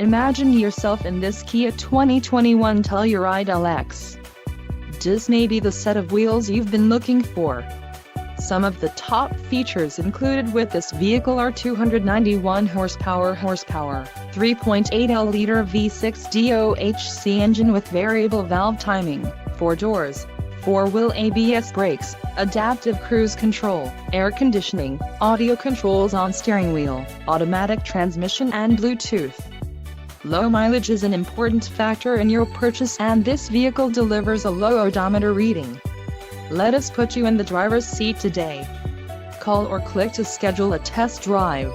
Imagine yourself in this Kia 2021 Telluride LX. This may be the set of wheels you've been looking for. Some of the top features included with this vehicle are 291 horsepower, 3.8L V6 DOHC engine with variable valve timing, 4 doors, 4-wheel ABS brakes, adaptive cruise control, air conditioning, audio controls on steering wheel, automatic transmission and Bluetooth. Low mileage is an important factor in your purchase, and this vehicle delivers a low odometer reading. Let us put you in the driver's seat today. Call or click to schedule a test drive.